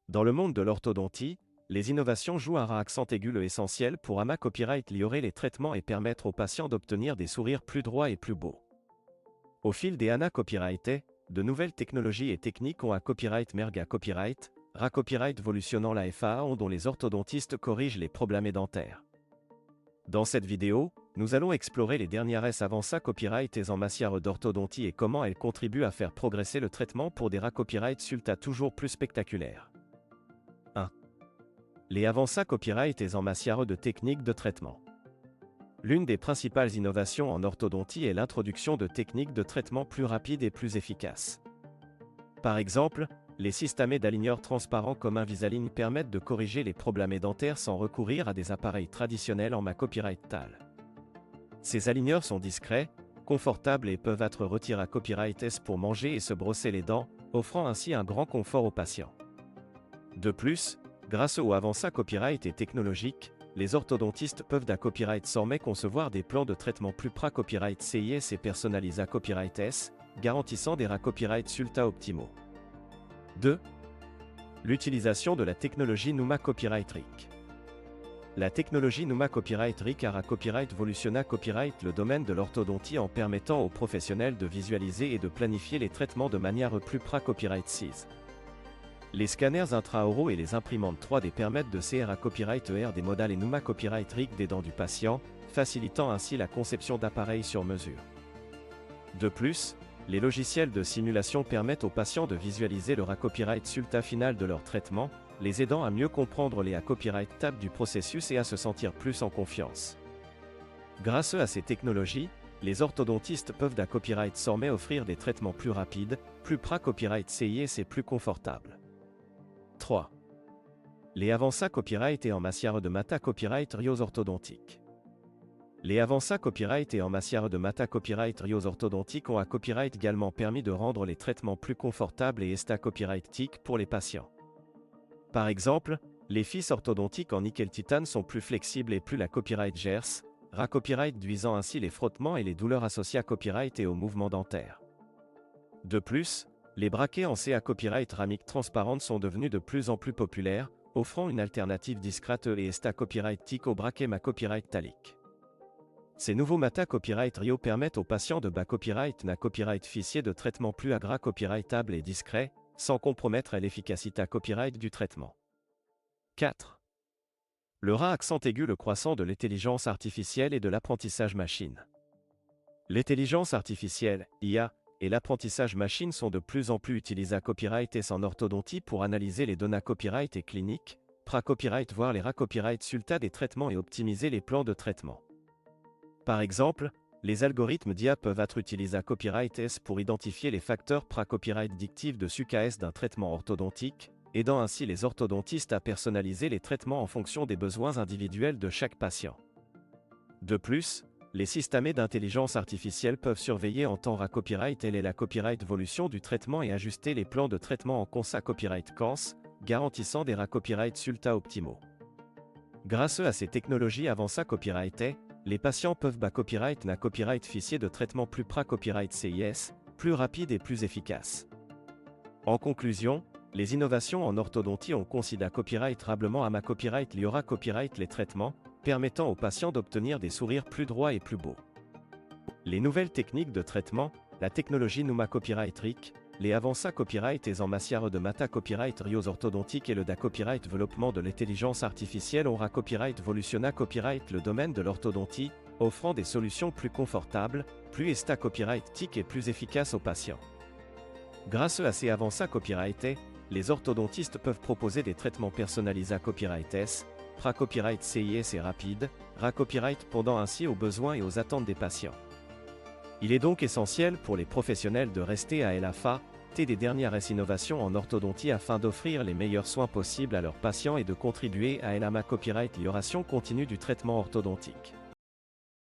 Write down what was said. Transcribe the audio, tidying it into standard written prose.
Dans le monde de l'orthodontie, les innovations jouent un accent aigu essentiel pour AMA Copyright améliorer les traitements et permettre aux patients d'obtenir des sourires plus droits et plus beaux. Au fil des ANA Copyright, de nouvelles technologies et techniques ont à Copyright mergent à Copyright, Copyright volutionnant la FAA dont les orthodontistes corrigent les problèmes dentaires. Dans cette vidéo, nous allons explorer les dernières avances Copyright en matière d'orthodontie et comment elles contribuent à faire progresser le traitement pour des copyright résultats toujours plus spectaculaires. 1. Les avances Copyright en matière de techniques de traitement. L'une des principales innovations en orthodontie est l'introduction de techniques de traitement plus rapides et plus efficaces. Par exemple, les systèmes d'aligneurs transparents comme Invisalign permettent de corriger les problèmes dentaires sans recourir à des appareils traditionnels en Copyright TAL. Ces aligneurs sont discrets, confortables et peuvent être retirés à Copyright S pour manger et se brosser les dents, offrant ainsi un grand confort aux patients. De plus, grâce aux avancées Copyright et technologiques, les orthodontistes peuvent à Copyright SORME concevoir des plans de traitement plus Copyright CIS et personnalisés à Copyright S, garantissant des copyright résultats optimaux. 2. L'utilisation de la technologie Numa Copyright RIC. La technologie Numa Copyright RIC a Copyright volutionna Copyright le domaine de l'orthodontie en permettant aux professionnels de visualiser et de planifier les traitements de manière plus Copyright CIS. Les scanners intraoraux et les imprimantes 3D permettent de CR Copyright des modèles et Numa Copyright RIC des dents du patient, facilitant ainsi la conception d'appareils sur mesure. De plus, les logiciels de simulation permettent aux patients de visualiser le copyright résultat final de leur traitement, les aidant à mieux comprendre les copyright étapes du processus et à se sentir plus en confiance. Grâce à ces technologies, les orthodontistes peuvent à Copyright SORME offrir des traitements plus rapides, plus Copyright CIS et plus confortables. 3. Les avances Copyright et en matière de Mata Copyright Rios orthodontiques. Les avances Copyright et en matière de Mata Copyright Rios orthodontiques ont à Copyright également permis de rendre les traitements plus confortables et esta Copyright TIC pour les patients. Par exemple, les fils orthodontiques en nickel titane sont plus flexibles et plus la Copyright GERS, Copyright réduisant ainsi les frottements et les douleurs associées à Copyright et aux mouvements dentaires. De plus, les braquets en CA Copyright ramique transparente sont devenus de plus en plus populaires, offrant une alternative discrète et esta Copyright TIC au braquet Copyright Talic. Ces nouveaux Mata Copyright Rio permettent aux patients de Copyright Copyright fichier de traitement plus copyrightable et discret, sans compromettre l'efficacité Copyright du traitement. 4. Le accent aigu le croissant de l'intelligence artificielle et de l'apprentissage machine. L'intelligence artificielle, IA, et l'apprentissage machine sont de plus en plus utilisés à Copyright et en orthodontie pour analyser les données Copyright et cliniques, Copyright voir les copyright résultats des traitements et optimiser les plans de traitement. Par exemple, les algorithmes d'IA peuvent être utilisés à Copyright S pour identifier les facteurs Copyright dictifs de SUCAS d'un traitement orthodontique, aidant ainsi les orthodontistes à personnaliser les traitements en fonction des besoins individuels de chaque patient. De plus, les systèmes d'intelligence artificielle peuvent surveiller en temps Copyright et la Copyright évolution du traitement et ajuster les plans de traitement en consa Copyright CANS, garantissant des copyright résultats optimaux. Grâce à ces technologies avancées Copyright, les patients peuvent Copyright Copyright fichier de traitement plus Copyright CIS, plus rapide et plus efficace. En conclusion, les innovations en orthodontie ont considéré Copyright rablement à Copyright liera Copyright les traitements, permettant aux patients d'obtenir des sourires plus droits et plus beaux. Les nouvelles techniques de traitement, la technologie Numa Copyright RIC, les avances Copyright et en matière de Mata Copyright Rios orthodontiques et le Copyright développement de l'intelligence artificielle ont Copyright volutionna Copyright le domaine de l'orthodontie, offrant des solutions plus confortables, plus esta Copyright TIC et plus efficaces aux patients. Grâce à ces avances Copyright, les orthodontistes peuvent proposer des traitements personnalisés à Copyright S, Copyright CIS et rapide, Copyright répondant ainsi aux besoins et aux attentes des patients. Il est donc essentiel pour les professionnels de rester à l'AFA des dernières innovations en orthodontie afin d'offrir les meilleurs soins possibles à leurs patients et de contribuer à la Copyright amélioration continue du traitement orthodontique.